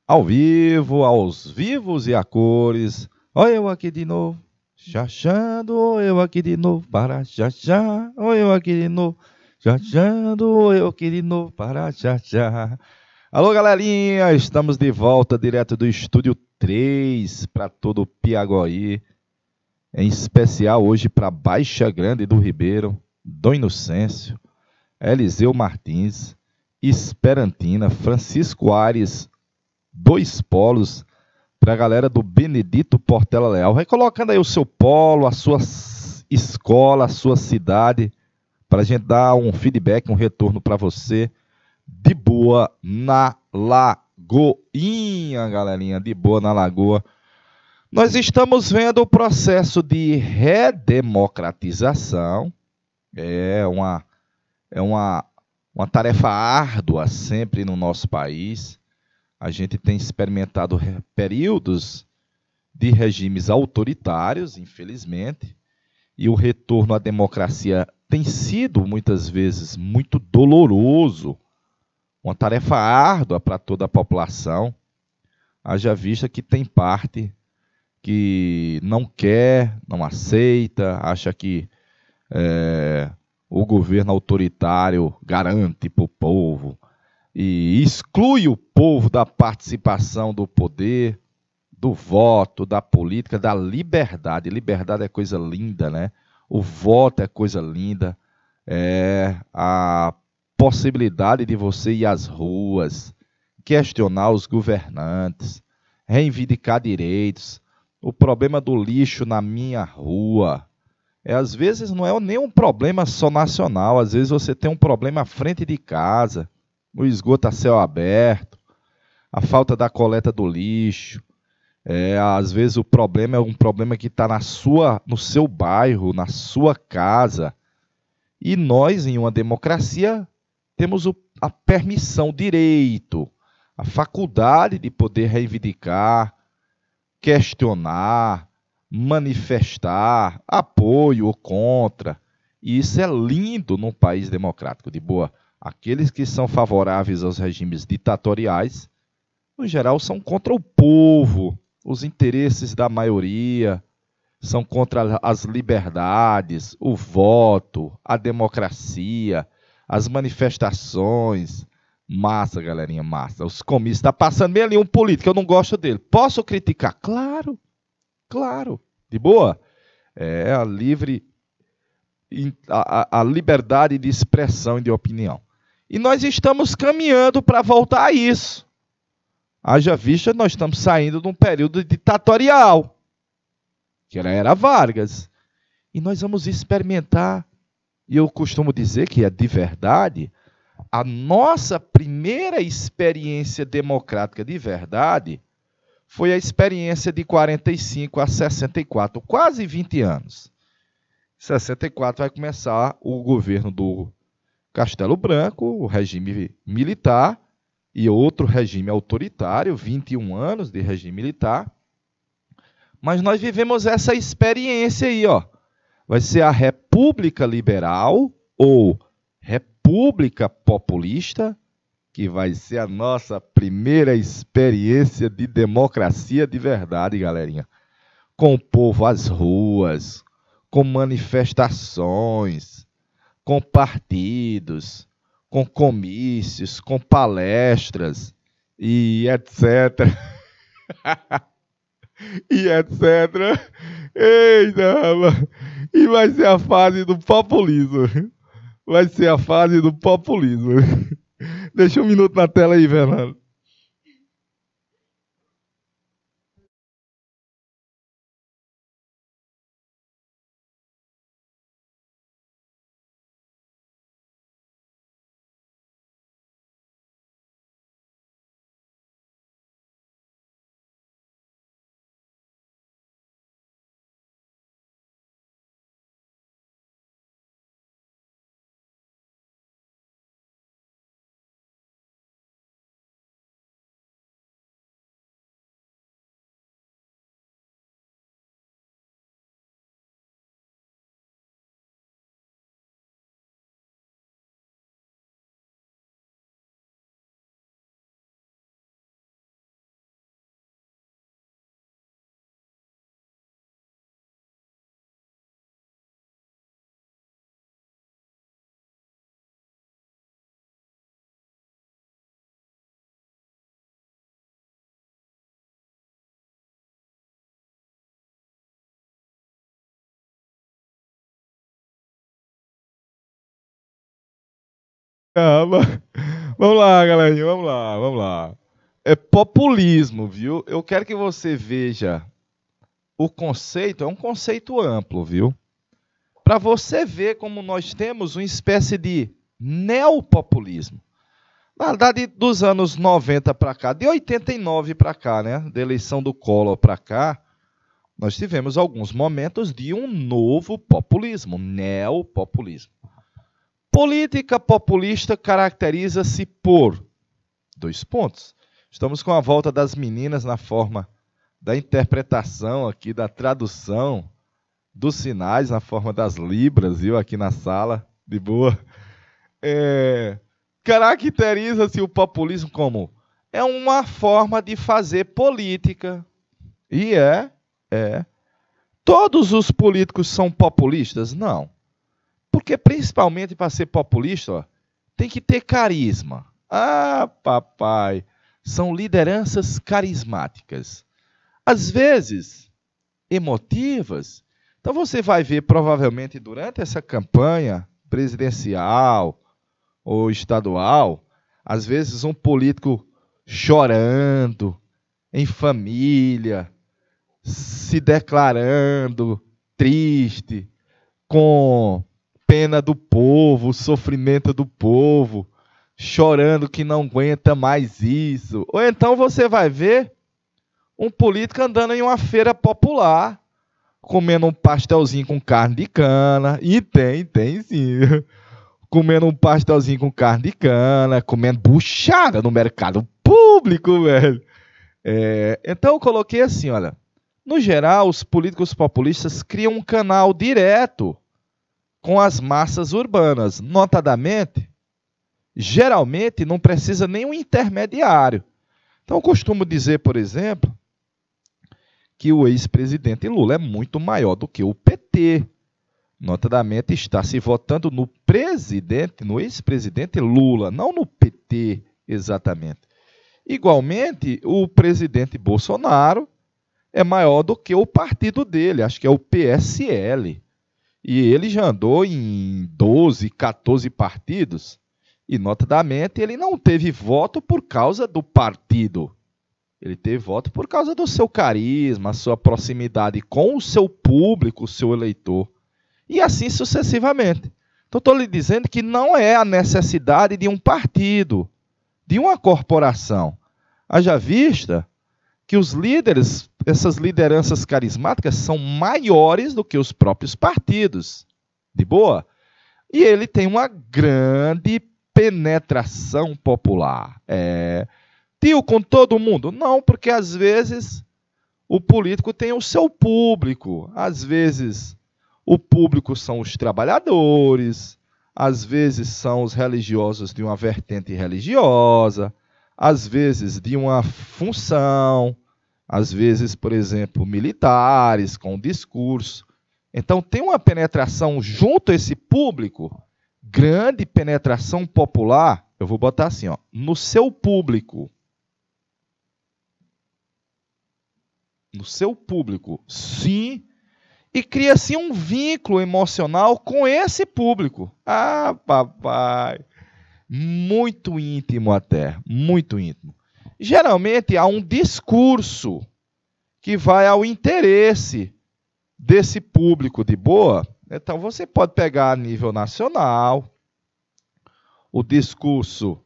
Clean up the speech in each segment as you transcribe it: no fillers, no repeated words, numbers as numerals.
Ao vivo, aos vivos e a cores. Olha eu aqui de novo, chachando, olha eu aqui de novo, para chachar. Olha eu aqui de novo, chachando, olha eu aqui de novo, para chachar. Alô, galerinha, estamos de volta direto do Estúdio 3 para todo o Piaguaí, em especial hoje para Baixa Grande do Ribeiro, Dom Inocêncio, Eliseu Martins, Esperantina, Francisco Aires, Dois Polos, para a galera do Benedito Portela Leal. Vai colocando aí o seu polo, a sua escola, a sua cidade, para a gente dar um feedback, um retorno para você. De boa na Lagoinha, galerinha, de boa na Lagoa. Nós estamos vendo o processo de redemocratização. É uma, é uma tarefa árdua sempre no nosso país. A gente tem experimentado períodos de regimes autoritários, infelizmente, e o retorno à democracia tem sido, muitas vezes, muito doloroso, uma tarefa árdua para toda a população, haja vista que tem parte que não quer, não aceita, acha que o governo autoritário garante para o povo e exclui o povo da participação do poder, do voto, da política, da liberdade. Liberdade é coisa linda, né? O voto é coisa linda. É a possibilidade de você ir às ruas, questionar os governantes, reivindicar direitos. O problema do lixo na minha rua. Às vezes não é nem um problema só nacional, às vezes você tem um problema à frente de casa, o esgoto a céu aberto, a falta da coleta do lixo. Às vezes o problema é um problema que está no seu bairro, na sua casa. E nós, em uma democracia, temos a permissão, o direito, a faculdade de poder reivindicar, questionar, manifestar apoio ou contra. E isso é lindo num país democrático, de boa. Aqueles que são favoráveis aos regimes ditatoriais, no geral, são contra o povo, os interesses da maioria, são contra as liberdades, o voto, a democracia, as manifestações. Massa, galerinha, massa. Os comícios. Está passando bem ali um político, eu não gosto dele. Posso criticar? Claro, claro. De boa? É a livre, a liberdade de expressão e de opinião. E nós estamos caminhando para voltar a isso. Haja vista, nós estamos saindo de um período ditatorial, que era Vargas. E nós vamos experimentar, e eu costumo dizer que é de verdade, a nossa primeira experiência democrática de verdade foi a experiência de 45 a 64, quase 20 anos. Em 64 vai começar o governo do Castelo Branco, o regime militar, e outro regime autoritário, 21 anos de regime militar. Mas nós vivemos essa experiência aí, ó. Vai ser a República Liberal ou República Populista, que vai ser a nossa primeira experiência de democracia de verdade, galerinha. Com o povo às ruas, com manifestações, com partidos, com comícios, com palestras e etc. E etc. Eita, rapaz. E vai ser a fase do populismo. Vai ser a fase do populismo. Deixa um minuto na tela aí, Fernando. Ah, vamos lá, galerinha, vamos lá, vamos lá. É populismo, viu? Eu quero que você veja o conceito, é um conceito amplo, viu? Para você ver como nós temos uma espécie de neopopulismo. Na verdade, dos anos 90 para cá, de 89 para cá, né, da eleição do Collor para cá, nós tivemos alguns momentos de um novo populismo, neopopulismo. Política populista caracteriza-se por dois pontos. Estamos com a volta das meninas na forma da interpretação aqui, da tradução dos sinais, na forma das libras, viu, aqui na sala, de boa. Caracteriza-se o populismo como é uma forma de fazer política. E é. Todos os políticos são populistas? Não. Porque principalmente para ser populista, ó, tem que ter carisma. Ah, papai, são lideranças carismáticas. Às vezes, emotivas. Então você vai ver provavelmente durante essa campanha presidencial ou estadual, às vezes um político chorando em família, se declarando triste, com pena do povo, sofrimento do povo, chorando que não aguenta mais isso. Ou então você vai ver um político andando em uma feira popular, comendo um pastelzinho com carne de cana, e tem sim, comendo um pastelzinho com carne de cana, comendo buchada no mercado público, velho. Então eu coloquei assim, olha, no geral, os políticos populistas criam um canal direto com as massas urbanas. Notadamente, geralmente não precisa nem um intermediário. Então eu costumo dizer, por exemplo, que o ex-presidente Lula é muito maior do que o PT. Notadamente, está se votando no presidente, no ex-presidente Lula, não no PT exatamente. Igualmente, o presidente Bolsonaro é maior do que o partido dele, acho que é o PSL. E ele já andou em 12, 14 partidos. E, notadamente, ele não teve voto por causa do partido. Ele teve voto por causa do seu carisma, a sua proximidade com o seu público, o seu eleitor. E assim sucessivamente. Então, estou lhe dizendo que não é a necessidade de um partido, de uma corporação. Haja vista que os líderes, essas lideranças carismáticas, são maiores do que os próprios partidos. De boa? E ele tem uma grande penetração popular. Tio com todo mundo? Não, porque às vezes o político tem o seu público. Às vezes o público são os trabalhadores, às vezes são os religiosos de uma vertente religiosa, às vezes de uma função, às vezes, por exemplo, militares com discurso. Então tem uma penetração junto a esse público, grande penetração popular, eu vou botar assim, ó, no seu público. No seu público, sim, e cria-se um vínculo emocional com esse público. Ah, papai, muito íntimo até, muito íntimo. Geralmente há um discurso que vai ao interesse desse público de boa. Então você pode pegar a nível nacional o discurso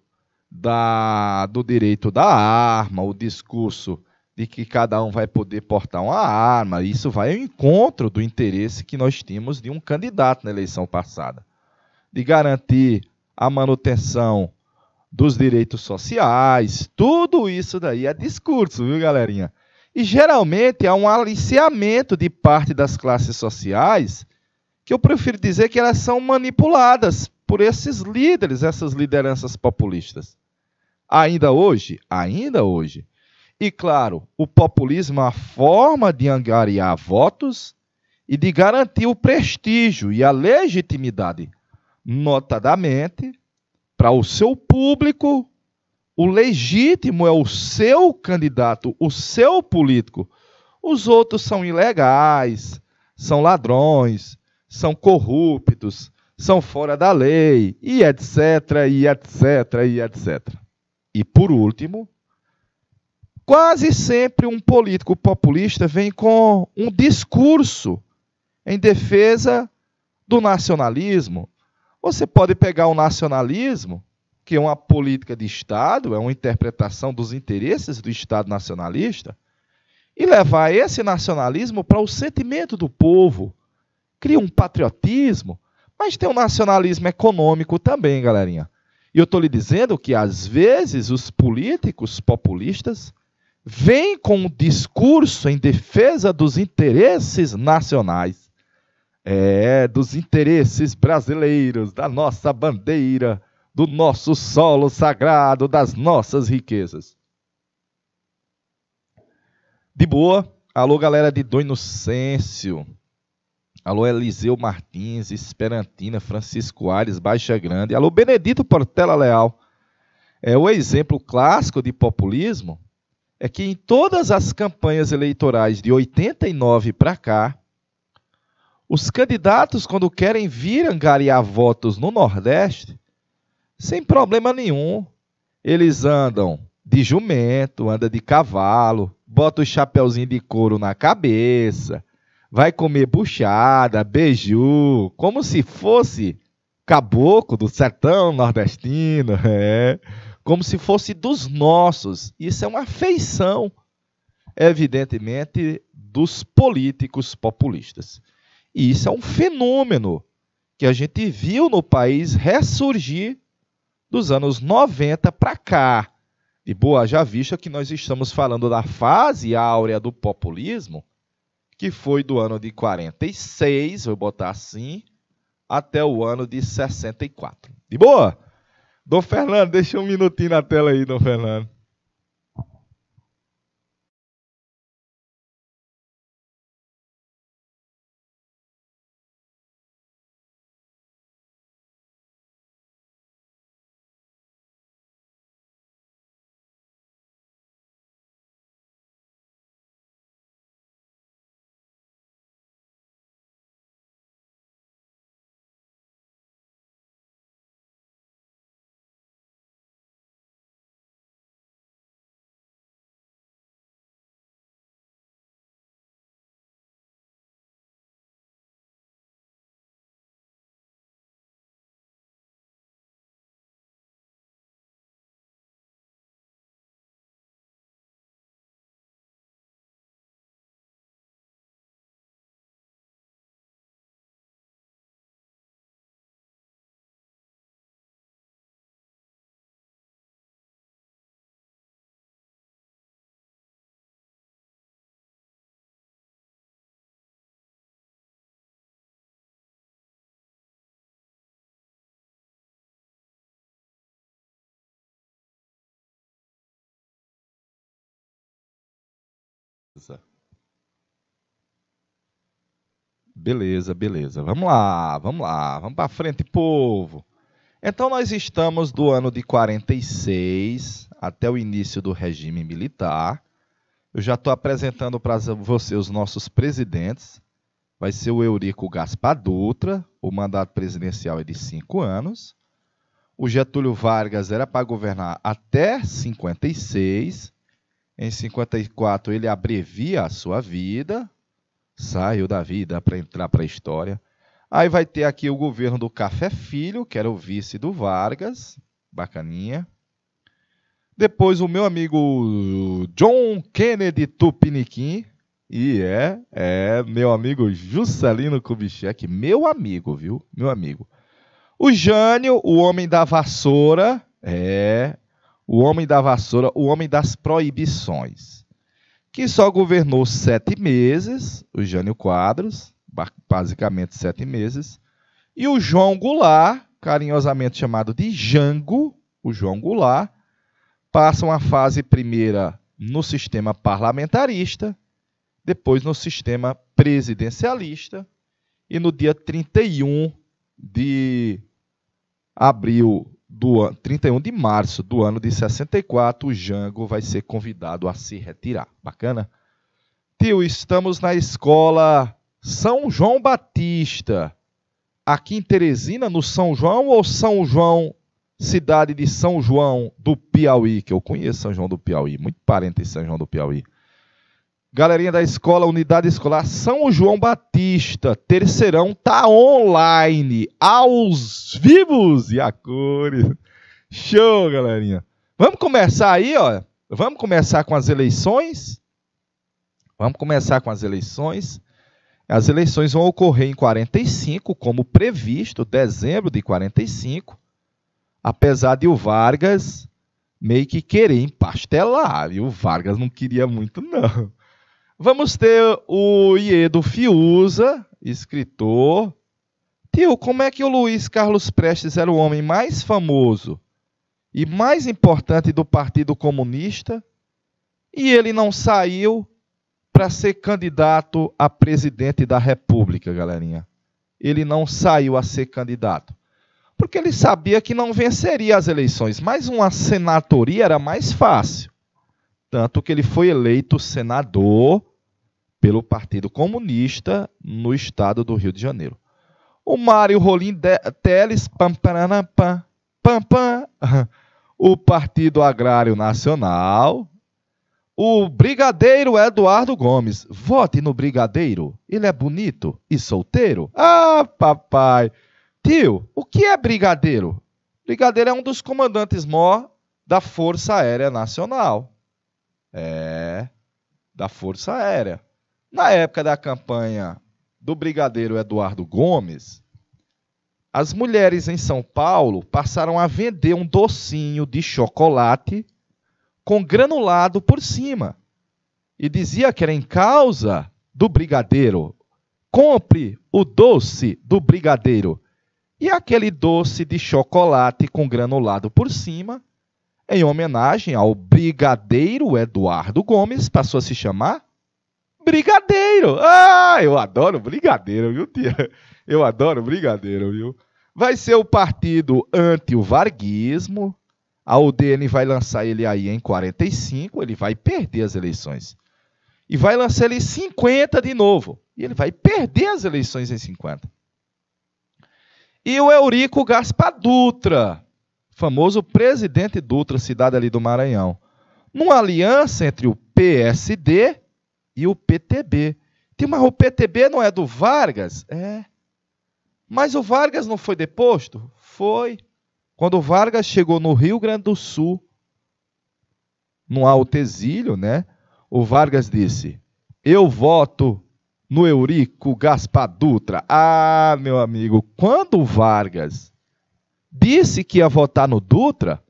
do direito da arma, o discurso de que cada um vai poder portar uma arma. Isso vai ao encontro do interesse que nós tínhamos de um candidato na eleição passada, de garantir a manutenção dos direitos sociais. Tudo isso daí é discurso, viu, galerinha? E geralmente há um aliciamento de parte das classes sociais, que eu prefiro dizer que elas são manipuladas por esses líderes, essas lideranças populistas. Ainda hoje. E claro, o populismo é uma forma de angariar votos e de garantir o prestígio e a legitimidade, notadamente, para o seu público. O legítimo é o seu candidato, o seu político. Os outros são ilegais, são ladrões, são corruptos, são fora da lei, e etc, e etc, e etc. E por último, quase sempre um político populista vem com um discurso em defesa do nacionalismo. Você pode pegar o nacionalismo, que é uma política de Estado, é uma interpretação dos interesses do Estado nacionalista, e levar esse nacionalismo para o sentimento do povo. Cria um patriotismo, mas tem um nacionalismo econômico também, galerinha. E eu estou lhe dizendo que, às vezes, os políticos populistas vêm com um discurso em defesa dos interesses nacionais. Dos interesses brasileiros, da nossa bandeira, do nosso solo sagrado, das nossas riquezas. De boa. Alô, galera de Dom Inocêncio. Alô, Eliseu Martins, Esperantina, Francisco Aires, Baixa Grande. Alô, Benedito Portela Leal. O exemplo clássico de populismo é que em todas as campanhas eleitorais de 89 para cá, os candidatos, quando querem vir angariar votos no Nordeste, sem problema nenhum, eles andam de jumento, andam de cavalo, botam o chapeuzinho de couro na cabeça, vai comer buchada, beiju, como se fosse caboclo do sertão nordestino, como se fosse dos nossos. Isso é uma feição, evidentemente, dos políticos populistas. E isso é um fenômeno que a gente viu no país ressurgir dos anos 90 para cá. De boa, já visto que nós estamos falando da fase áurea do populismo, que foi do ano de 46, vou botar assim, até o ano de 64. De boa? Dom Fernando, deixa um minutinho na tela aí, Dom Fernando. Beleza, beleza. Vamos lá, vamos para frente, povo. Então, nós estamos do ano de 46 até o início do regime militar. Eu já estou apresentando para você os nossos presidentes. Vai ser o Eurico Gaspar Dutra, o mandato presidencial é de 5 anos. O Getúlio Vargas era para governar até 56. Em 54 ele abrevia a sua vida, saiu da vida para entrar para a história. Aí vai ter aqui o governo do Café Filho, que era o vice do Vargas, bacaninha. Depois o meu amigo John Kennedy Tupiniquim, e meu amigo Juscelino Kubitschek, meu amigo, viu? Meu amigo. O Jânio, o homem da vassoura, o homem da vassoura, o homem das proibições, que só governou 7 meses, o Jânio Quadros, basicamente 7 meses, e o João Goulart, carinhosamente chamado de Jango, o João Goulart, passa uma fase primeira no sistema parlamentarista, depois no sistema presidencialista, e no dia 31 de abril, 31 de março do ano de 64, o Jango vai ser convidado a se retirar. Bacana? Tio, estamos na escola São João Batista, aqui em Teresina, no São João, ou São João, cidade de São João do Piauí, que eu conheço São João do Piauí, muito parente de São João do Piauí. Galerinha da escola, unidade escolar São João Batista, terceirão, tá online, aos vivos e a cores. Show, galerinha. Vamos começar aí, ó. Vamos começar com as eleições. As eleições vão ocorrer em 45, como previsto, dezembro de 45. Apesar de o Vargas meio que querer empastelar. E o Vargas não queria muito, não. Vamos ter o Iedo Fiuza, escritor. Tio, como é que o Luiz Carlos Prestes era o homem mais famoso e mais importante do Partido Comunista e ele não saiu para ser candidato a presidente da República, galerinha? Ele não saiu a ser candidato porque ele sabia que não venceria as eleições, mas uma senatoria era mais fácil. Tanto que ele foi eleito senador pelo Partido Comunista no estado do Rio de Janeiro. O Mário Rolim Teles, o Partido Agrário Nacional. O Brigadeiro Eduardo Gomes. Vote no Brigadeiro. Ele é bonito e solteiro. Ah, papai. Tio, o que é Brigadeiro? Brigadeiro é um dos comandantes-mor da Força Aérea Nacional. Da Força Aérea. Na época da campanha do Brigadeiro Eduardo Gomes, as mulheres em São Paulo passaram a vender um docinho de chocolate com granulado por cima. E dizia que era em causa do Brigadeiro. Compre o doce do Brigadeiro. E aquele doce de chocolate com granulado por cima, em homenagem ao Brigadeiro Eduardo Gomes, passou a se chamar Brigadeiro. Ah, eu adoro Brigadeiro, viu, tia? Eu adoro Brigadeiro, viu? Vai ser o partido anti-varguismo. A UDN vai lançar ele aí em 45. Ele vai perder as eleições. E vai lançar ele em 50 de novo. E ele vai perder as eleições em 50. E o Eurico Gaspar Dutra, famoso presidente Dutra, cidade ali do Maranhão. Numa aliança entre o PSD e o PTB. Mas o PTB não é do Vargas? É. Mas o Vargas não foi deposto? Foi. Quando o Vargas chegou no Rio Grande do Sul, no alto exílio, né? O Vargas disse, eu voto no Eurico Gaspar Dutra. Ah, meu amigo, quando o Vargas disse que ia votar no Dutra,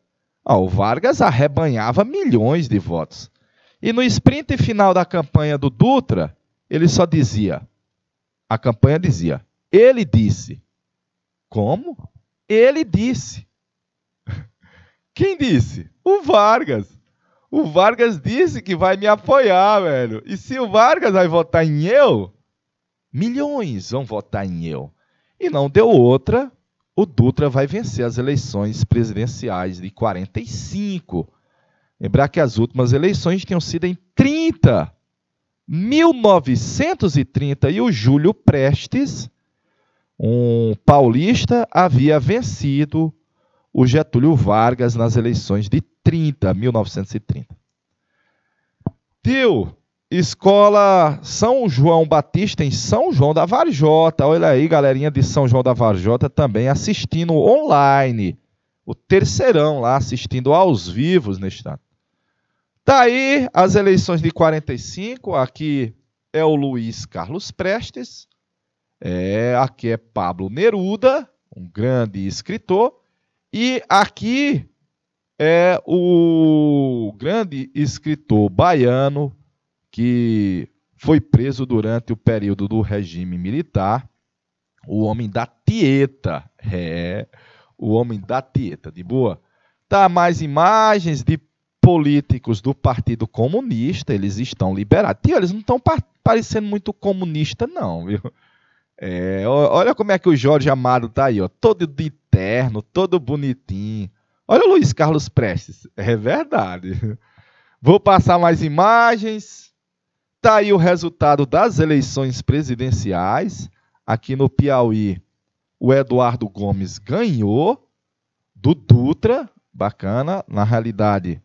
o Vargas arrebanhava milhões de votos. E no sprint final da campanha do Dutra, ele só dizia, a campanha dizia, ele disse. Como? Ele disse. Quem disse? O Vargas. O Vargas disse que vai me apoiar, velho. E se o Vargas vai votar em eu, milhões vão votar em eu. E não deu outra, o Dutra vai vencer as eleições presidenciais de 45. Lembrar que as últimas eleições tinham sido em 1930, e o Júlio Prestes, um paulista, havia vencido o Getúlio Vargas nas eleições de 1930. Tio, escola São João Batista em São João da Varjota. Olha aí, galerinha de São João da Varjota também assistindo online. O terceirão lá assistindo aos vivos neste ano. Tá aí as eleições de 45. Aqui é o Luiz Carlos Prestes. Aqui é Pablo Neruda, um grande escritor. E aqui é o grande escritor baiano que foi preso durante o período do regime militar, o homem da Tieta. O homem da Tieta, de boa. Tá mais imagens de políticos do Partido Comunista, eles estão liberados. Tio, eles não estão parecendo muito comunista, não, viu? Olha como é que o Jorge Amado tá aí, ó, todo de terno, todo bonitinho. Olha o Luiz Carlos Prestes, é verdade. Vou passar mais imagens. Tá aí o resultado das eleições presidenciais. Aqui no Piauí, o Eduardo Gomes ganhou do Dutra, bacana. Na realidade,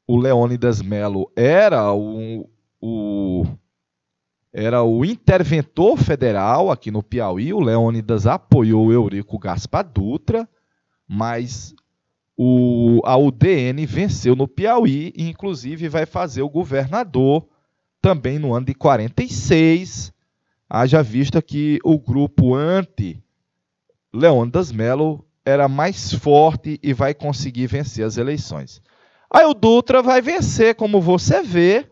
o Leônidas Melo era o interventor federal aqui no Piauí. O Leônidas apoiou o Eurico Gaspar Dutra, mas a UDN venceu no Piauí e, inclusive, vai fazer o governador também no ano de 46, haja vista que o grupo anti-Leônidas Melo era mais forte e vai conseguir vencer as eleições. Aí o Dutra vai vencer, como você vê.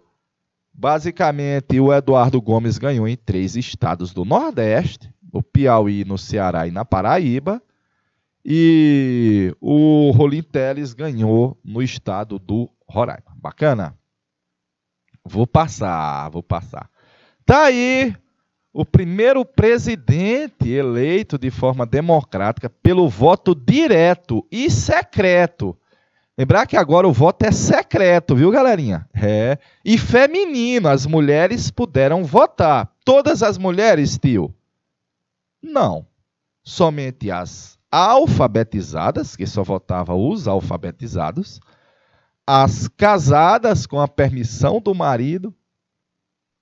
Basicamente, o Eduardo Gomes ganhou em 3 estados do Nordeste, no Piauí, no Ceará e na Paraíba. E o Rolim Teles ganhou no estado do Roraima. Bacana? Vou passar. Tá aí o primeiro presidente eleito de forma democrática pelo voto direto e secreto. Lembrar que agora o voto é secreto, viu, galerinha? E feminino, as mulheres puderam votar. Todas as mulheres, tio? Não. Somente as alfabetizadas, que só votavam os alfabetizados, as casadas com a permissão do marido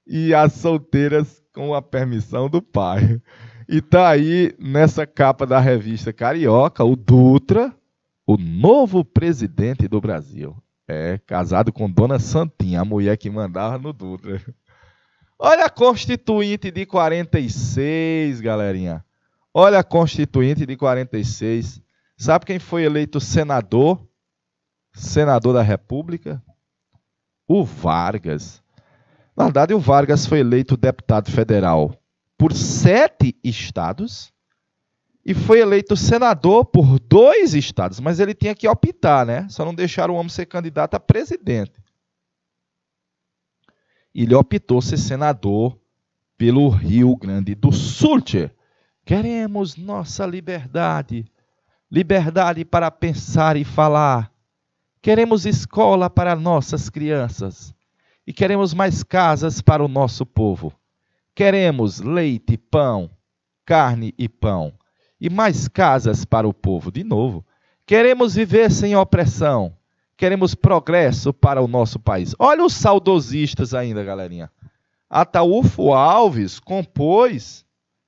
e as solteiras com a permissão do pai. E tá aí nessa capa da revista Carioca, o Dutra, o novo presidente do Brasil. Casado com Dona Santinha, a mulher que mandava no Dutra. Olha a Constituinte de 46, galerinha. Olha a Constituinte de 46. Sabe quem foi eleito senador? Senador da República? O Vargas. Na verdade, o Vargas foi eleito deputado federal por 7 estados e foi eleito senador por 2 estados. Mas ele tinha que optar, né? Só não deixaram o homem ser candidato a presidente. Ele optou ser senador pelo Rio Grande do Sul. Queremos nossa liberdade. Liberdade para pensar e falar. Queremos escola para nossas crianças. E queremos mais casas para o nosso povo. Queremos leite, pão, carne e pão. E mais casas para o povo. De novo. Queremos viver sem opressão. Queremos progresso para o nosso país. Olha os saudosistas ainda, galerinha. Ataúfo Alves compôs,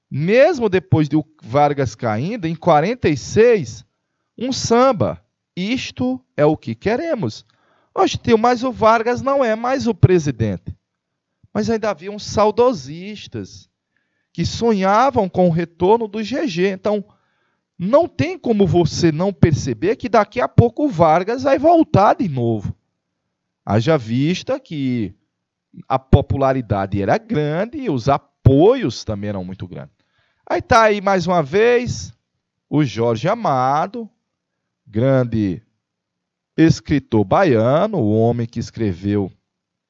mesmo depois de Vargas caindo, em 46, um samba. Isto é o que queremos. Oxe, tio, mas o Vargas não é mais o presidente. Mas ainda havia uns saudosistas que sonhavam com o retorno do GG. Então, não tem como você não perceber que daqui a pouco o Vargas vai voltar de novo. Haja vista que a popularidade era grande e os apoios também eram muito grandes. Aí está aí mais uma vez o Jorge Amado, grande escritor baiano, o homem que escreveu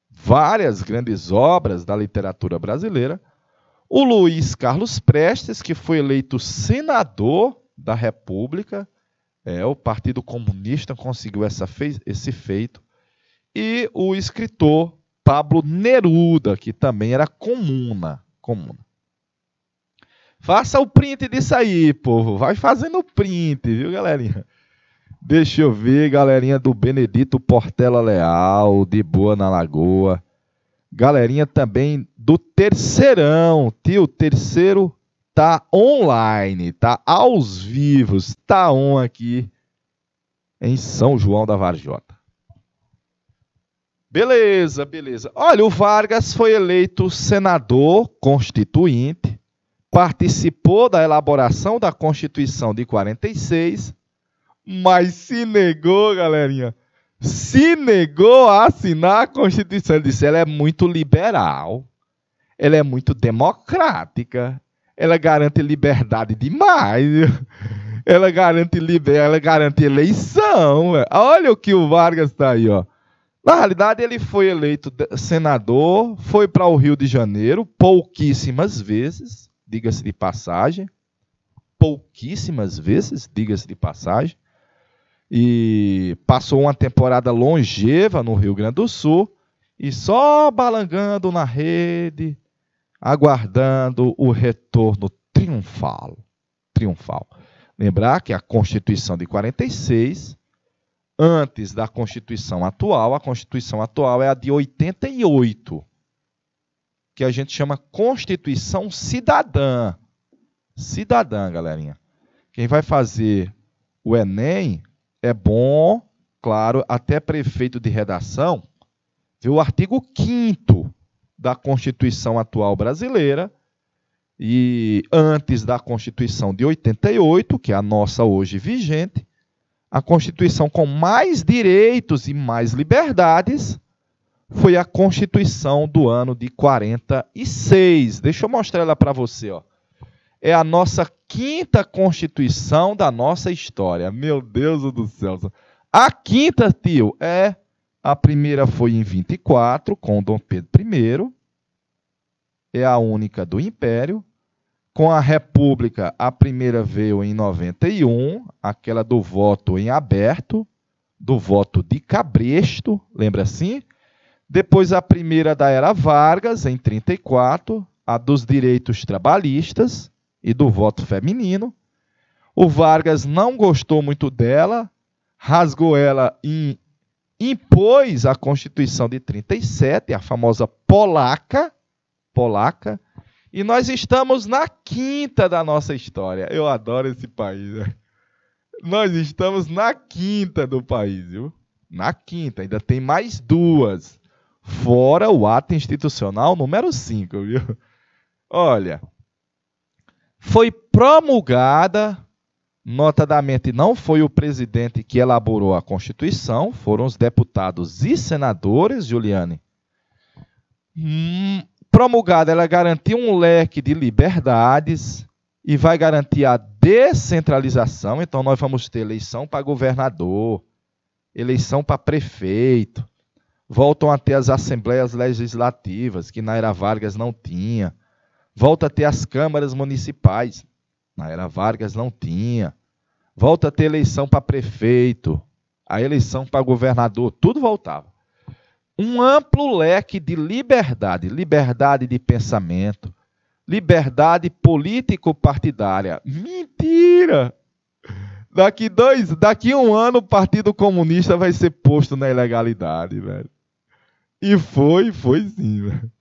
várias grandes obras da literatura brasileira. O Luiz Carlos Prestes, que foi eleito senador da República, o Partido Comunista conseguiu esse feito. E o escritor Pablo Neruda, que também era comuna. Faça o print disso aí, povo. Vai fazendo o print, viu, galerinha? Deixa eu ver, galerinha do Benedito Portela Leal, de Boa na Lagoa. Galerinha também do Terceirão. Tio, o terceiro tá online, tá aos vivos, tá on aqui em São João da Varjota. Beleza. Olha, o Vargas foi eleito senador constituinte, participou da elaboração da Constituição de 46, mas se negou, galerinha, se negou a assinar a Constituição. Ele disse, ela é muito liberal, ela é muito democrática, ela garante liberdade demais, ela garante eleição. Olha o que o Vargas está aí, ó. Na realidade, ele foi eleito senador, foi para o Rio de Janeiro pouquíssimas vezes, diga-se de passagem, e passou uma temporada longeva no Rio Grande do Sul, e só balangando na rede, aguardando o retorno triunfal. Triunfal. Lembrar que a Constituição de 46, antes da Constituição atual, a Constituição atual é a de 88, que a gente chama Constituição Cidadã. Cidadã, galerinha. Quem vai fazer o Enem é bom, claro, até prefeito de redação, ver o artigo 5º da Constituição atual brasileira, e antes da Constituição de 88, que é a nossa hoje vigente, a Constituição com mais direitos e mais liberdades foi a Constituição do ano de 46. Deixa eu mostrar ela para você, ó. É a nossa 5ª Constituição da nossa história. Meu Deus do céu. A 5ª, tio, a primeira foi em 24, com Dom Pedro I. É a única do Império. Com a República, a primeira veio em 91, aquela do voto em aberto, do voto de cabresto, lembra assim? Depois a primeira da Era Vargas, em 34, a dos direitos trabalhistas e do voto feminino. O Vargas não gostou muito dela, rasgou ela e impôs a Constituição de 37, a famosa polaca, e nós estamos na 5ª da nossa história. Eu adoro esse país, né? Nós estamos na 5ª do país, viu? Na 5ª, ainda tem mais 2, fora o ato institucional número 5, viu? Olha, foi promulgada, notadamente não foi o presidente que elaborou a Constituição, foram os deputados e senadores, Juliane. Promulgada, ela garantiu um leque de liberdades e vai garantir a descentralização. Então, nós vamos ter eleição para governador, eleição para prefeito, voltam a ter as assembleias legislativas, que na Era Vargas não tinha, volta a ter as câmaras municipais, na Era Vargas não tinha, volta a ter eleição para prefeito, a eleição para governador, tudo voltava. Um amplo leque de liberdade, liberdade de pensamento, liberdade político-partidária. Mentira! Daqui 1 ano o Partido Comunista vai ser posto na ilegalidade, velho. E foi sim, velho.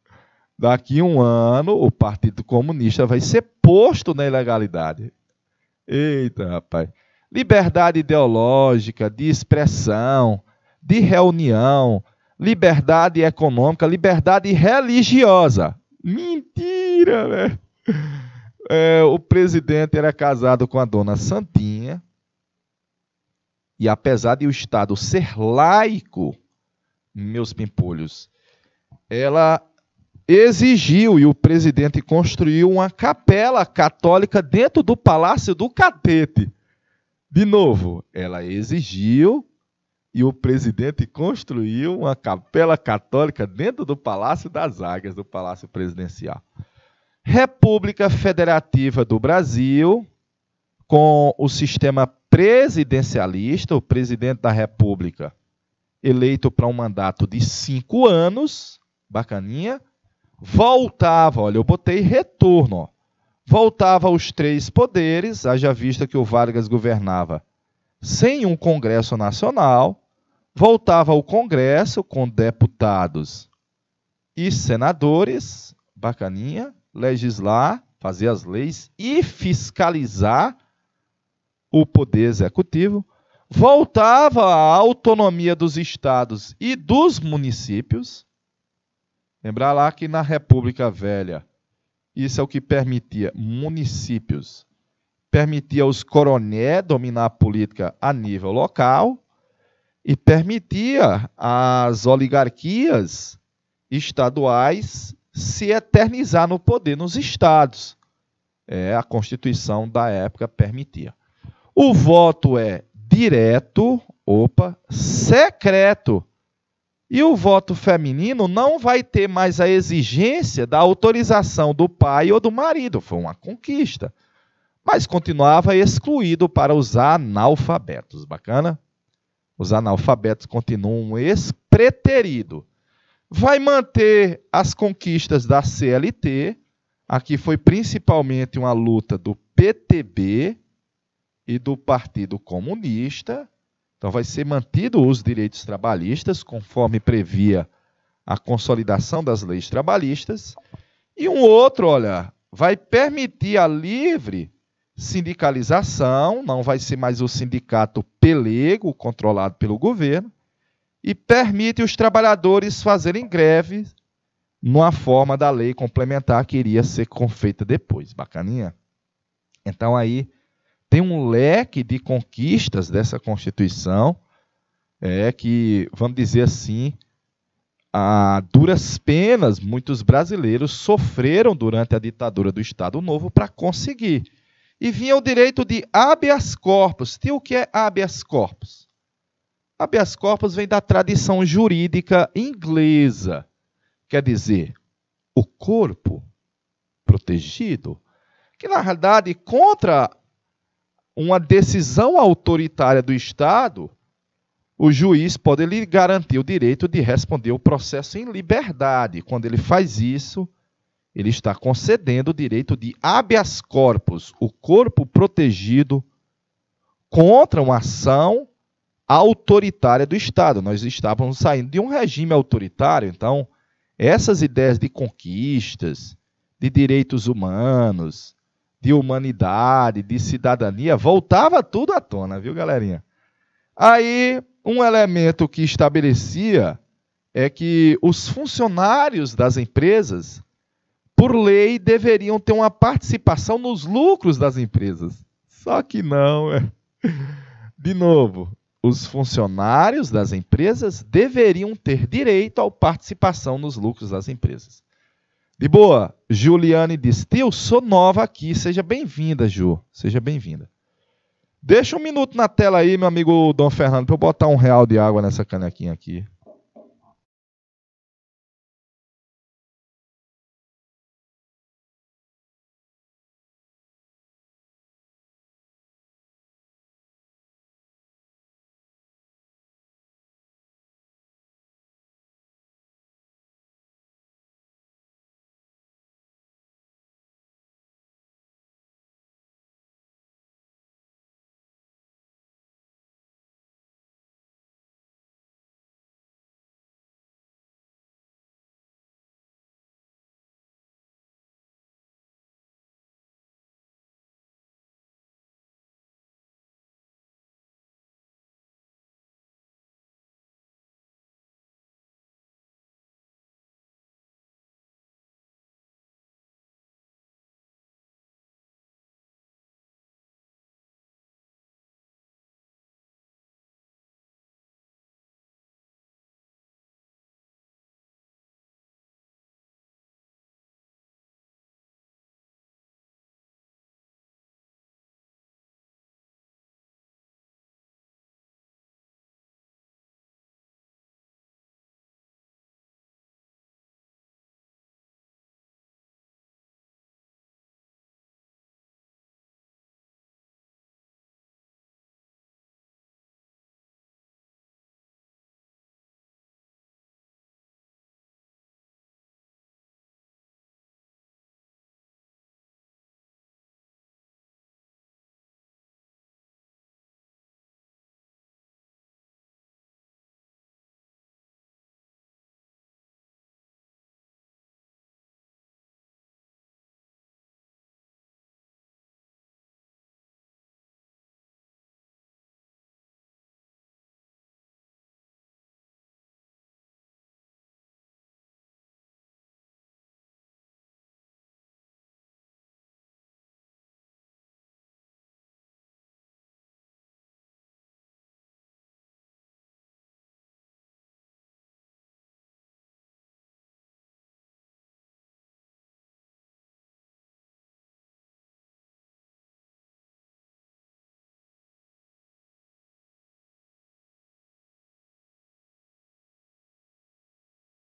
Daqui 1 ano o Partido Comunista vai ser posto na ilegalidade. Eita, rapaz. Liberdade ideológica, de expressão, de reunião, liberdade econômica, liberdade religiosa. Mentira, velho. O presidente era casado com a dona Santinha. E apesar de o Estado ser laico, meus pimpolhos, ela exigiu e o presidente construiu uma capela católica dentro do Palácio do Catete. De novo, ela exigiu e o presidente construiu uma capela católica dentro do Palácio das Águias, do Palácio Presidencial. República Federativa do Brasil, com o sistema presidencialista, o presidente da República eleito para um mandato de 5 anos, bacaninha, voltava, olha, eu botei retorno, ó, voltava aos 3 poderes, haja vista que o Vargas governava sem um Congresso Nacional, voltava ao Congresso com deputados e senadores, bacaninha, legislar, fazer as leis e fiscalizar o poder executivo, voltava à autonomia dos estados e dos municípios. Lembrar lá que na República Velha, isso é o que permitia municípios, permitia aos coronéis dominar a política a nível local e permitia às oligarquias estaduais se eternizar no poder nos estados. A Constituição da época permitia. O voto é direto, secreto. E o voto feminino não vai ter mais a exigência da autorização do pai ou do marido. Foi uma conquista. Mas continuava excluído para os analfabetos. Bacana? Os analfabetos continuam preteridos. Vai manter as conquistas da CLT, Aqui foi principalmente uma luta do PTB e do Partido Comunista. Então vai ser mantido os direitos trabalhistas, conforme previa a consolidação das leis trabalhistas. E um outro, olha, vai permitir a livre sindicalização, não vai ser mais o sindicato pelego, controlado pelo governo, e permite os trabalhadores fazerem greve numa forma da lei complementar que iria ser feita depois. Bacaninha? Então aí tem um leque de conquistas dessa Constituição, que, vamos dizer assim, a duras penas, muitos brasileiros sofreram durante a ditadura do Estado Novo para conseguir. E vinha o direito de habeas corpus. E o que é habeas corpus? Habeas corpus vem da tradição jurídica inglesa. Quer dizer, o corpo protegido, que na realidade, contra uma decisão autoritária do Estado, o juiz pode lhe garantir o direito de responder o processo em liberdade. Quando ele faz isso, ele está concedendo o direito de habeas corpus, o corpo protegido, contra uma ação autoritária do Estado. Nós estávamos saindo de um regime autoritário, então essas ideias de conquistas, de direitos humanos, de humanidade, de cidadania, voltava tudo à tona, viu, galerinha? Aí, um elemento que estabelecia é que os funcionários das empresas, por lei, deveriam ter uma participação nos lucros das empresas. Só que não. De novo, os funcionários das empresas deveriam ter direito à participação nos lucros das empresas. De boa, Juliane diz, tio, sou nova aqui, seja bem-vinda, Ju, seja bem-vinda. Deixa um minuto na tela aí, meu amigo Dom Fernando, para eu botar R$1 de água nessa canequinha aqui.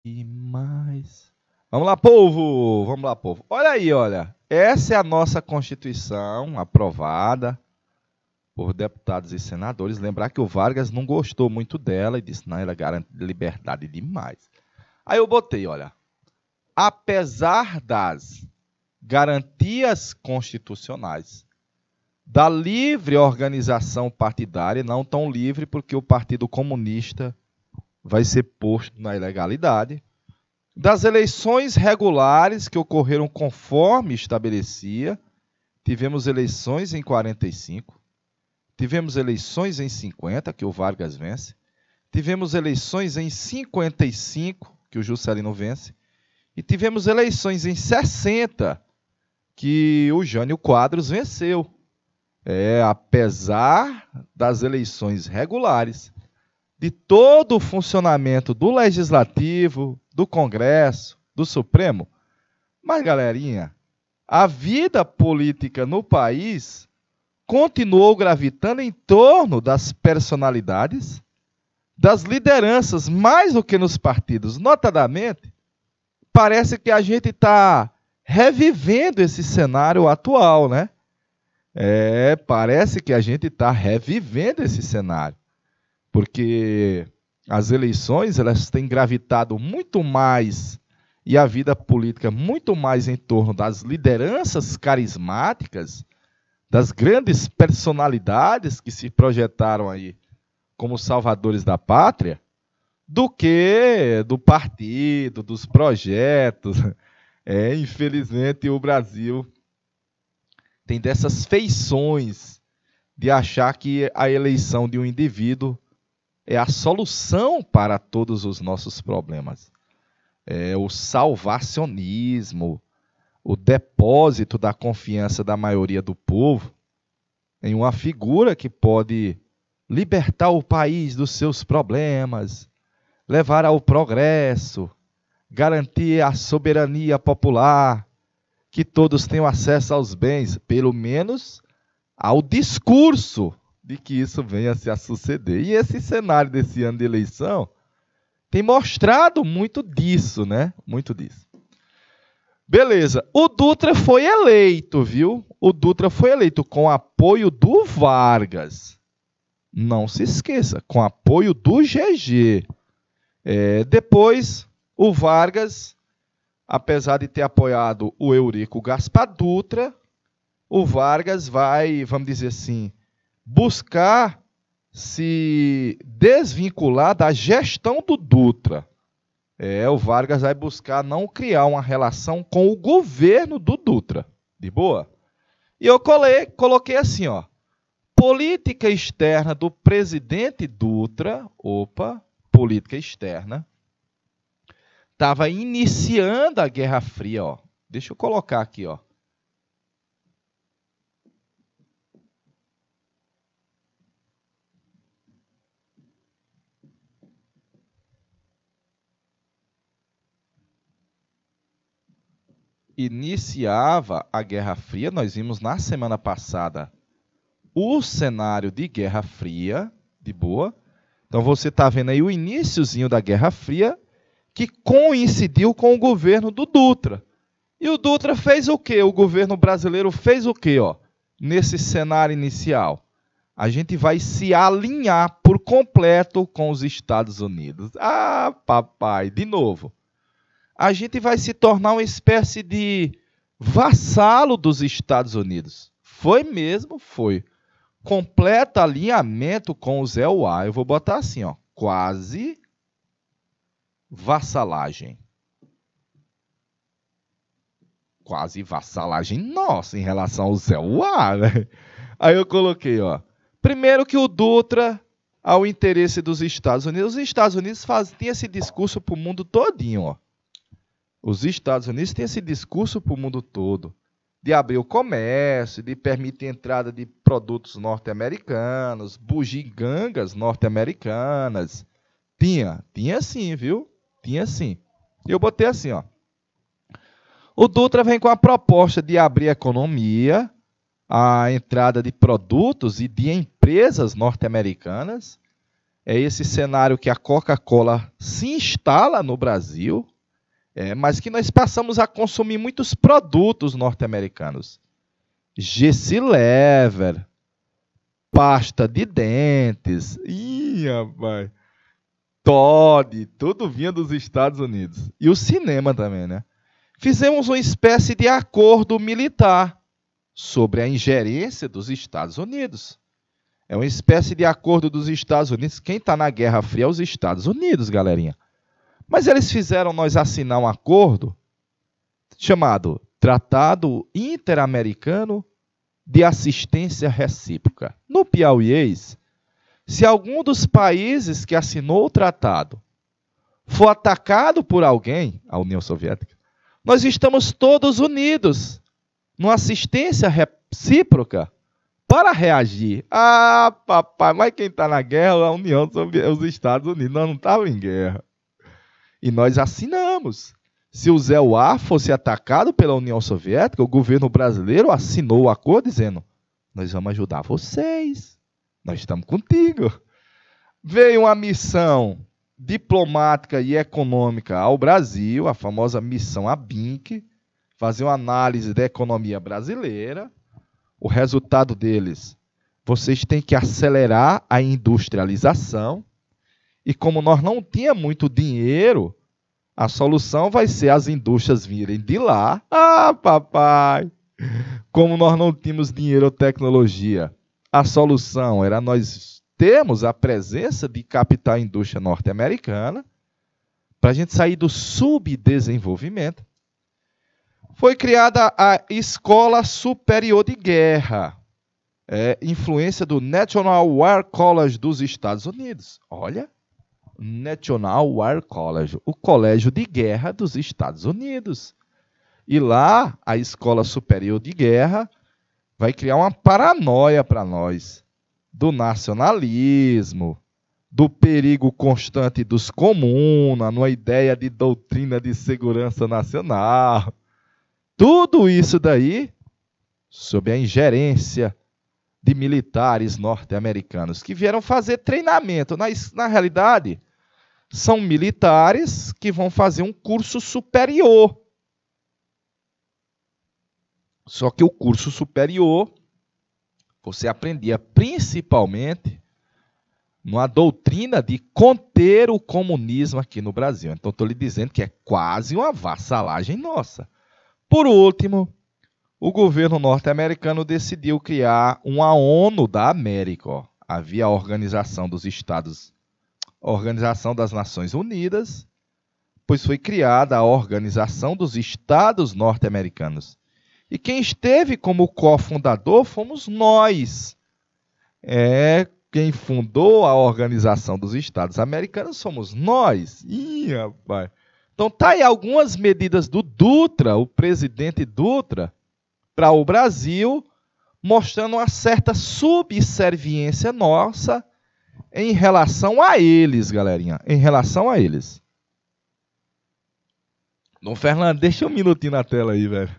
E mais... Vamos lá, povo! Vamos lá, povo. Olha aí, olha. Essa é a nossa Constituição aprovada por deputados e senadores. Lembrar que o Vargas não gostou muito dela e disse, não, ela garante liberdade demais. Aí eu botei, olha. Apesar das garantias constitucionais, da livre organização partidária, não tão livre porque o Partido Comunista vai ser posto na ilegalidade, das eleições regulares que ocorreram conforme estabelecia. Tivemos eleições em 45, tivemos eleições em 50, que o Vargas vence, tivemos eleições em 55, que o Juscelino vence, e tivemos eleições em 60, que o Jânio Quadros venceu. Apesar das eleições regulares, de todo o funcionamento do Legislativo, do Congresso, do Supremo. Mas, galerinha, a vida política no país continuou gravitando em torno das personalidades, das lideranças, mais do que nos partidos. Notadamente, parece que a gente está revivendo esse cenário atual, né? Parece que a gente está revivendo esse cenário, porque as eleições elas têm gravitado muito mais, e a vida política muito mais em torno das lideranças carismáticas, das grandes personalidades que se projetaram aí como salvadores da pátria, do que do partido, dos projetos. Infelizmente, o Brasil tem dessas feições de achar que a eleição de um indivíduo é a solução para todos os nossos problemas. O salvacionismo, o depósito da confiança da maioria do povo em uma figura que pode libertar o país dos seus problemas, levar ao progresso, garantir a soberania popular, que todos tenham acesso aos bens, pelo menos ao discurso de que isso venha a se suceder. E esse cenário desse ano de eleição tem mostrado muito disso, né? Muito disso. Beleza. O Dutra foi eleito, viu? O Dutra foi eleito com apoio do Vargas. Não se esqueça, com apoio do GG. Depois, o Vargas, apesar de ter apoiado o Eurico Gaspar Dutra, o Vargas vai, vamos dizer assim, buscar se desvincular da gestão do Dutra. O Vargas vai buscar não criar uma relação com o governo do Dutra. De boa? E eu coloquei assim, ó. Política externa do presidente Dutra, política externa, estava iniciando a Guerra Fria, ó. Deixa eu colocar aqui, ó. Iniciava a Guerra Fria, nós vimos na semana passada o cenário de Guerra Fria, de boa. Então você está vendo aí o iniciozinho da Guerra Fria, que coincidiu com o governo do Dutra. E o Dutra fez o quê? O governo brasileiro fez o quê? Nesse cenário inicial? A gente vai se alinhar por completo com os Estados Unidos. Ah, papai, de novo. A gente vai se tornar uma espécie de vassalo dos Estados Unidos. Foi mesmo? Foi. Completo alinhamento com o Zé Uá. Eu vou botar assim, ó, quase vassalagem. Quase vassalagem nossa em relação ao Zé Uá, né? Aí eu coloquei, ó. Primeiro que o Dutra, ao interesse dos Estados Unidos, os Estados Unidos têm esse discurso para o mundo todinho, ó. Os Estados Unidos têm esse discurso para o mundo todo, de abrir o comércio, de permitir a entrada de produtos norte-americanos, bugigangas norte-americanas. Tinha sim, viu? Tinha sim. E eu botei assim, ó. O Dutra vem com a proposta de abrir a economia, a entrada de produtos e de empresas norte-americanas. É esse cenário que a Coca-Cola se instala no Brasil, mas que nós passamos a consumir muitos produtos norte-americanos. Gessi-Lever, pasta de dentes, rapaz, Todd, tudo vinha dos Estados Unidos. E o cinema também, né? fizemos uma espécie de acordo militar sobre a ingerência dos Estados Unidos. É uma espécie de acordo dos Estados Unidos. Quem está na Guerra Fria é os Estados Unidos, galerinha. Mas eles fizeram nós assinar um acordo chamado Tratado Interamericano de Assistência Recíproca. No piauiês, se algum dos países que assinou o tratado for atacado por alguém, a União Soviética, nós estamos todos unidos numa assistência recíproca para reagir. Ah, papai, mas quem está na guerra é a União Soviética, os Estados Unidos. Nós não estávamos em guerra. E nós assinamos. Se o Zé Uá fosse atacado pela União Soviética, o governo brasileiro assinou o acordo dizendo: nós vamos ajudar vocês. Nós estamos contigo. Veio uma missão diplomática e econômica ao Brasil, a famosa missão ABINC, fazer uma análise da economia brasileira. O resultado deles: vocês têm que acelerar a industrialização. E como nós não tínhamos muito dinheiro, a solução vai ser as indústrias virem de lá. Ah, papai! Como nós não tínhamos dinheiro ou tecnologia, a solução era nós termos a presença de capital indústria norte-americana para a gente sair do subdesenvolvimento. Foi criada a Escola Superior de Guerra, influência do National War College dos Estados Unidos. Olha, National War College, o colégio de guerra dos Estados Unidos. E lá, a Escola Superior de Guerra vai criar uma paranoia para nós do nacionalismo, do perigo constante dos comunas, numa ideia de doutrina de segurança nacional. Tudo isso daí sob a ingerência de militares norte-americanos que vieram fazer treinamento. Na realidade, são militares que vão fazer um curso superior. Só que o curso superior, você aprendia principalmente numa doutrina de conter o comunismo aqui no Brasil. Então, estou lhe dizendo que é quase uma vassalagem nossa. Por último, o governo norte-americano decidiu criar uma ONU da América. Ó. Havia a Organização dos Estados, a Organização das Nações Unidas, pois foi criada a Organização dos Estados Norte-Americanos. E quem esteve como cofundador fomos nós. Quem fundou a Organização dos Estados Americanos somos nós. Ih, rapaz. Então, tá aí algumas medidas do Dutra, o presidente Dutra, para o Brasil, mostrando uma certa subserviência nossa em relação a eles, galerinha. Em relação a eles. Dom Fernando, deixa um minutinho na tela aí, velho.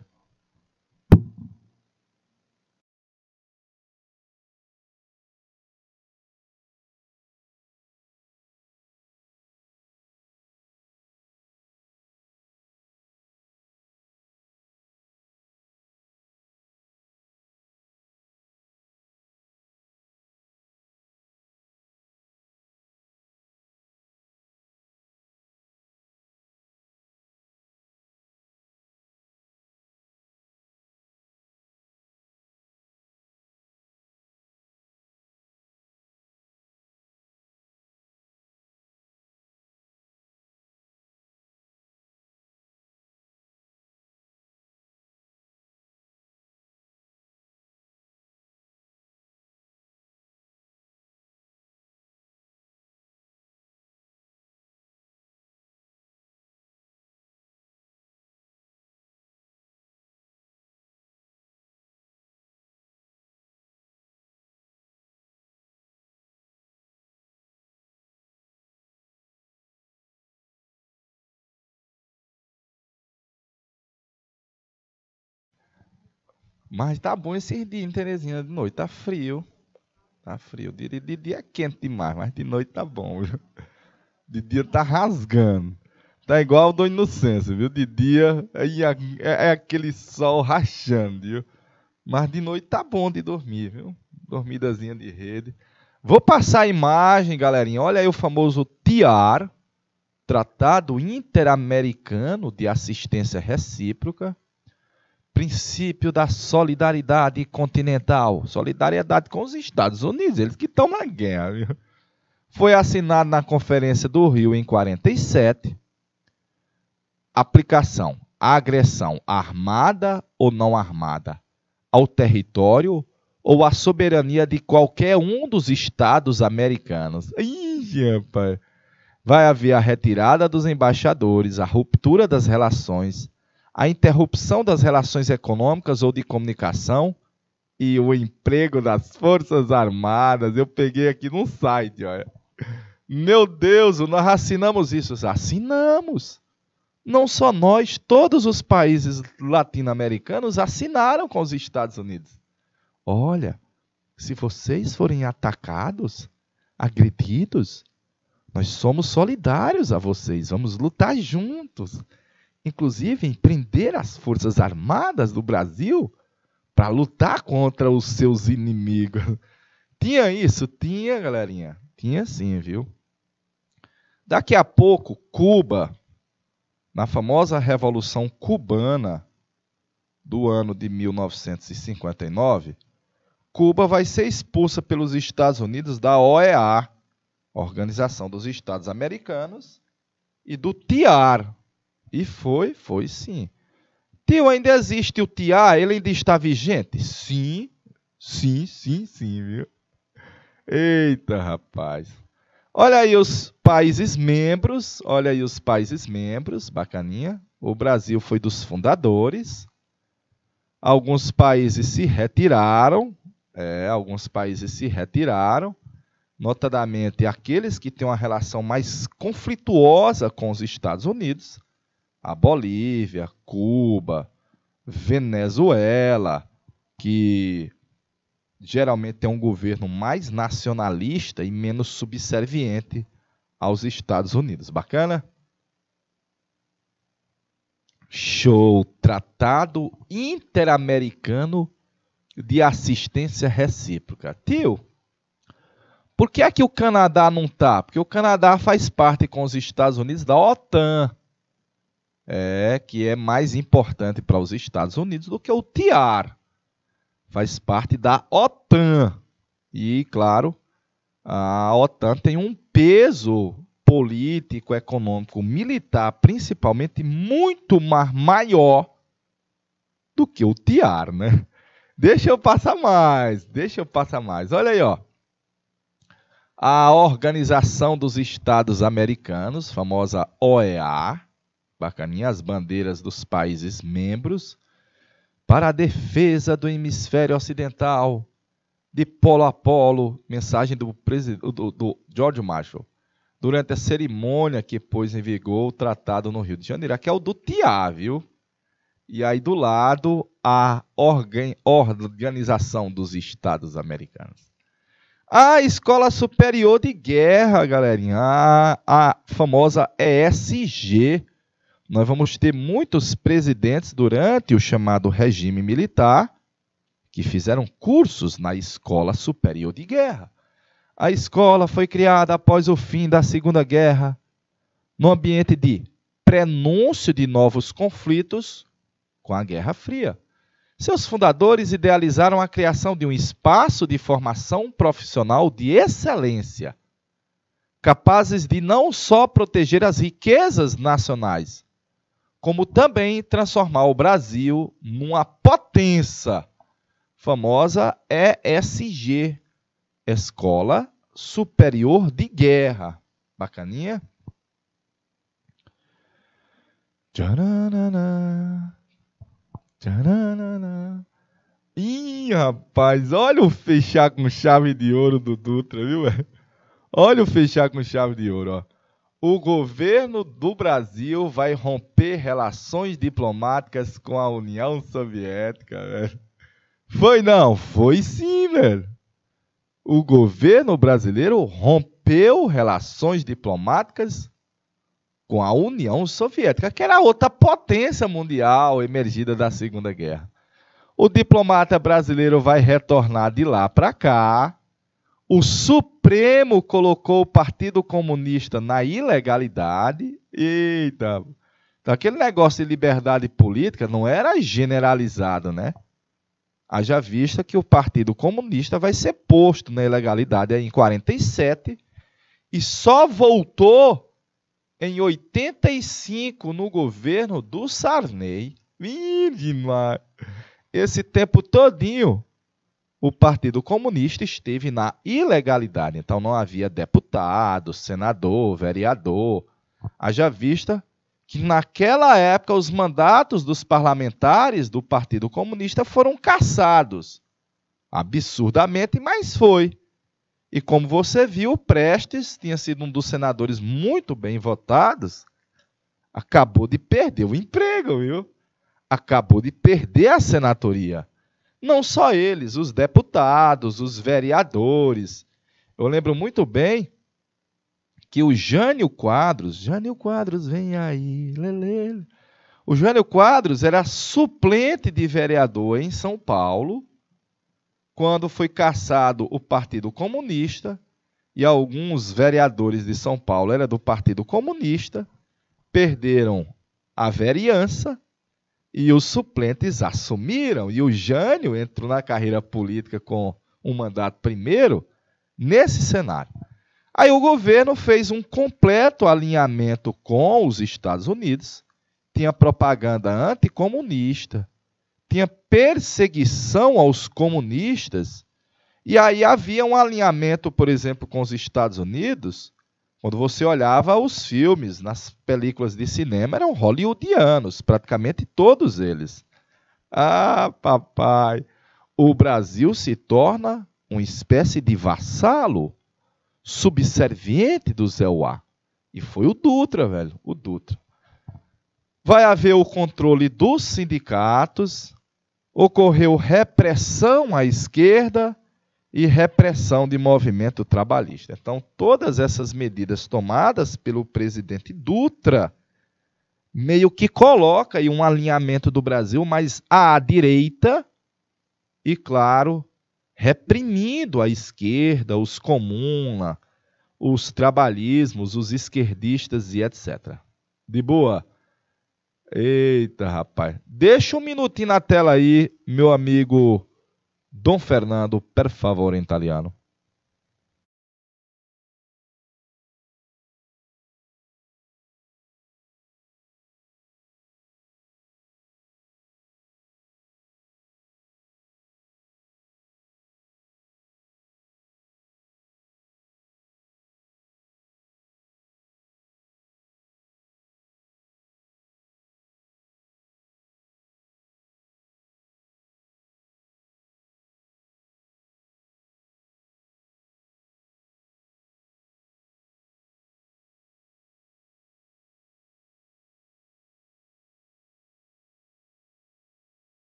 Mas tá bom esses dias em Teresina de noite. Tá frio. Tá frio. De dia é quente demais, mas de noite tá bom, viu? De dia tá rasgando. Tá igual o do Inocêncio, viu? De dia é aquele sol rachando, viu? Mas de noite tá bom de dormir, viu? Dormidazinha de rede. Vou passar a imagem, galerinha. Olha aí o famoso tiar. Tratado Interamericano de Assistência Recíproca, princípio da solidariedade continental, solidariedade com os Estados Unidos, eles que estão na guerra. Viu? Foi assinado na Conferência do Rio em 47. Aplicação: agressão armada ou não armada ao território ou à soberania de qualquer um dos estados americanos. Ih, rapaz. Vai haver a retirada dos embaixadores, a ruptura das relações, a interrupção das relações econômicas ou de comunicação e o emprego das Forças Armadas. Eu peguei aqui num site, olha. Meu Deus, nós assinamos isso. Assinamos. Não só nós, todos os países latino-americanos assinaram com os Estados Unidos. Olha, se vocês forem atacados, agredidos, nós somos solidários a vocês, vamos lutar juntos. Inclusive, em prender as Forças Armadas do Brasil para lutar contra os seus inimigos. Tinha isso? Tinha, galerinha. Tinha sim, viu? Daqui a pouco, Cuba, na famosa Revolução Cubana do ano de 1959, Cuba vai ser expulsa pelos Estados Unidos da OEA, Organização dos Estados Americanos, e do TIAR. E foi sim. Tio, ainda existe o TIAR? Ele ainda está vigente? Sim, viu? Eita, rapaz. Olha aí os países membros, bacaninha. O Brasil foi dos fundadores. Alguns países se retiraram, notadamente aqueles que têm uma relação mais conflituosa com os Estados Unidos, a Bolívia, Cuba, Venezuela, que geralmente tem um governo mais nacionalista e menos subserviente aos Estados Unidos. Bacana? Show! Tratado Interamericano de Assistência Recíproca. Tio, por que é que o Canadá não está? Porque o Canadá faz parte com os Estados Unidos da OTAN. Que é mais importante para os Estados Unidos do que o TIAR. Faz parte da OTAN. E, claro, a OTAN tem um peso político, econômico, militar, principalmente, muito maior do que o TIAR, né? Deixa eu passar mais. Olha aí, ó. A Organização dos Estados Americanos, famosa OEA, bacaninha, as bandeiras dos países membros, para a defesa do hemisfério ocidental, de polo a polo, mensagem do George Marshall, durante a cerimônia que pôs em vigor o tratado no Rio de Janeiro. Aqui é o do TIAR, viu? E aí do lado, a Organização dos Estados Americanos. A Escola Superior de Guerra, galerinha, a famosa ESG. Nós vamos ter muitos presidentes durante o chamado regime militar que fizeram cursos na Escola Superior de Guerra. A escola foi criada após o fim da Segunda Guerra, no ambiente de prenúncio de novos conflitos com a Guerra Fria. Seus fundadores idealizaram a criação de um espaço de formação profissional de excelência, capazes de não só proteger as riquezas nacionais, como também transformar o Brasil numa potência. Famosa ESG, Escola Superior de Guerra. Bacaninha? Tcharanana. Tcharanana. Ih, rapaz, olha o fechar com chave de ouro do Dutra, viu? Olha o fechar com chave de ouro, ó. O governo do Brasil vai romper relações diplomáticas com a União Soviética, velho. Foi não? Foi sim, velho. O governo brasileiro rompeu relações diplomáticas com a União Soviética, que era outra potência mundial emergida da Segunda Guerra. O diplomata brasileiro vai retornar de lá para cá. O Supremo colocou o Partido Comunista na ilegalidade, Eita. Então, aquele negócio de liberdade política não era generalizado, né? Haja vista que o Partido Comunista vai ser posto na ilegalidade em 47 e só voltou em 85 no governo do Sarney. Mas esse tempo todinho o Partido Comunista esteve na ilegalidade. Então não havia deputado, senador, vereador. Haja vista que naquela época os mandatos dos parlamentares do Partido Comunista foram cassados. Absurdamente, mas foi. E como você viu, Prestes tinha sido um dos senadores muito bem votados, acabou de perder o emprego, viu? Acabou de perder a senatoria. Não só eles, os deputados, os vereadores. Eu lembro muito bem que o Jânio Quadros vem aí, lelê. O Jânio Quadros era suplente de vereador em São Paulo, quando foi cassado o Partido Comunista, e alguns vereadores de São Paulo eram do Partido Comunista, perderam a vereança, e os suplentes assumiram, e o Jânio entrou na carreira política com um mandato primeiro, nesse cenário. Aí o governo fez um completo alinhamento com os Estados Unidos, tinha propaganda anticomunista, tinha perseguição aos comunistas, e aí havia um alinhamento, por exemplo, com os Estados Unidos, quando você olhava os filmes, nas películas de cinema, eram hollywoodianos, praticamente todos eles. Ah, papai, o Brasil se torna uma espécie de vassalo, subserviente do Zé Uá. E foi o Dutra, velho, o Dutra. Vai haver o controle dos sindicatos, ocorreu repressão à esquerda e repressão de movimento trabalhista. Então, todas essas medidas tomadas pelo presidente Dutra meio que coloca aí um alinhamento do Brasil mais à direita e, claro, reprimindo a esquerda, os comunas, os trabalhismos, os esquerdistas e etc. De boa? Eita, rapaz. Deixa um minutinho na tela aí, meu amigo Dom Fernando, per favore, em italiano.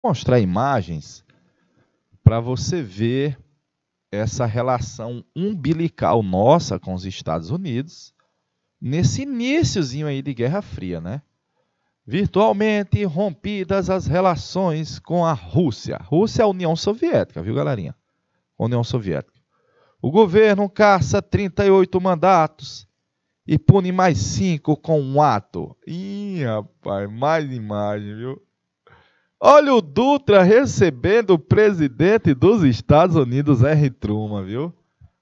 Vou mostrar imagens para você ver essa relação umbilical nossa com os Estados Unidos nesse iniciozinho aí de Guerra Fria, né? Virtualmente rompidas as relações com a Rússia. Rússia é a União Soviética, viu, galerinha? União Soviética. O governo caça 38 mandatos e pune mais 5 com um ato. Ih, rapaz, mais imagem, viu? Olha o Dutra recebendo o presidente dos Estados Unidos, R. Truman, viu?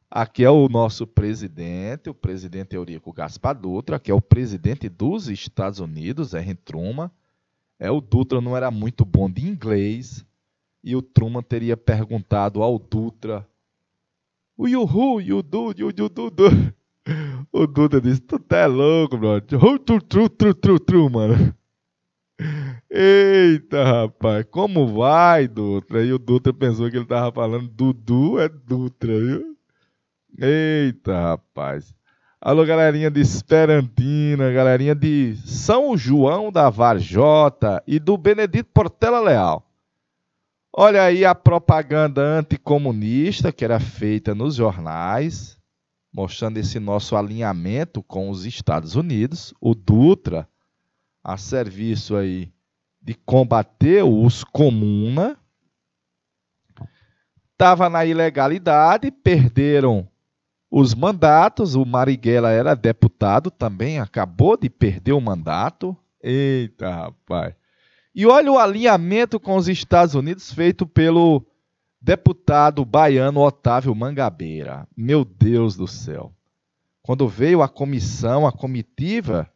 Aqui é o nosso presidente, o presidente Eurico Gaspar Dutra, que é o presidente dos Estados Unidos, R. Truman. O Dutra não era muito bom de inglês, e o Truman teria perguntado ao Dutra, o Yuhu, Yudu, Yudu. O Dutra disse, tu tá louco, brother. Truman. Eita, rapaz, como vai, Dutra? E o Dutra pensou que ele tava falando Dudu é Dutra, viu? Eita, rapaz. Alô, galerinha de Esperantina, galerinha de São João da Varjota e do Benedito Portela Leal. Olha aí a propaganda anticomunista que era feita nos jornais, mostrando esse nosso alinhamento com os Estados Unidos. O Dutra, a serviço aí de combater os comuna, estava na ilegalidade, perderam os mandatos. O Marighella era deputado também, acabou de perder o mandato. Eita, rapaz. E olha o alinhamento com os Estados Unidos feito pelo deputado baiano Otávio Mangabeira. Meu Deus do céu. Quando veio a comissão, a comitiva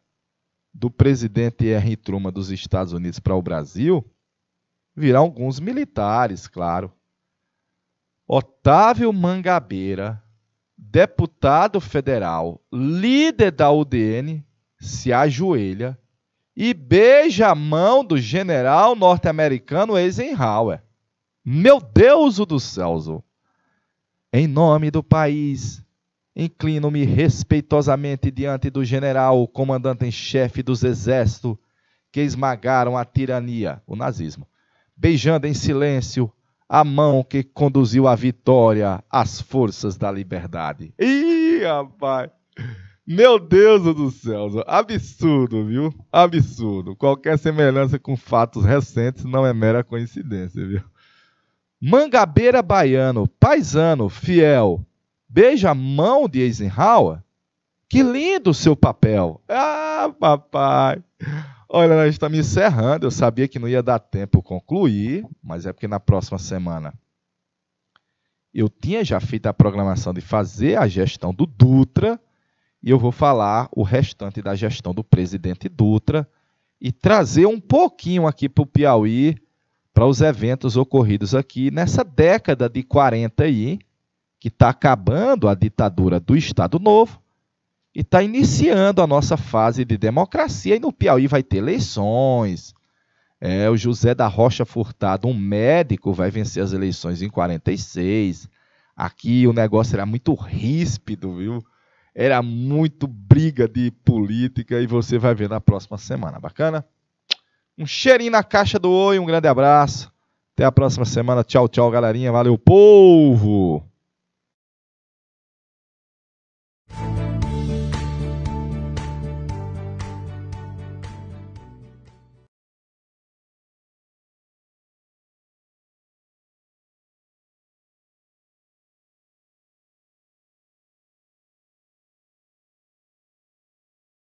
do presidente Henry Truman dos Estados Unidos para o Brasil, viram alguns militares, claro. Otávio Mangabeira, deputado federal, líder da UDN, se ajoelha e beija a mão do general norte-americano Eisenhower. Meu Deus do céu! Em nome do país, inclino-me respeitosamente diante do general, comandante em chefe dos exércitos que esmagaram a tirania, o nazismo, beijando em silêncio a mão que conduziu à vitória às forças da liberdade. Ih, rapaz! Meu Deus do céu! Absurdo, viu? Absurdo. Qualquer semelhança com fatos recentes não é mera coincidência, viu? Mangabeira baiano, paisano, fiel, beija a mão de Eisenhower? Que lindo o seu papel! Ah, papai! Olha, nós estamos encerrando. Eu sabia que não ia dar tempo concluir, mas é porque na próxima semana eu tinha já feito a programação de fazer a gestão do Dutra e eu vou falar o restante da gestão do presidente Dutra e trazer um pouquinho aqui para o Piauí, para os eventos ocorridos aqui nessa década de 40 aí, que está acabando a ditadura do Estado Novo e está iniciando a nossa fase de democracia. E no Piauí vai ter eleições. O José da Rocha Furtado, um médico, vai vencer as eleições em 46. Aqui o negócio era muito ríspido, viu? Era muito briga de política e você vai ver na próxima semana. Bacana? Um cheirinho na caixa do oi, um grande abraço. Até a próxima semana. Tchau, tchau, galerinha. Valeu, povo!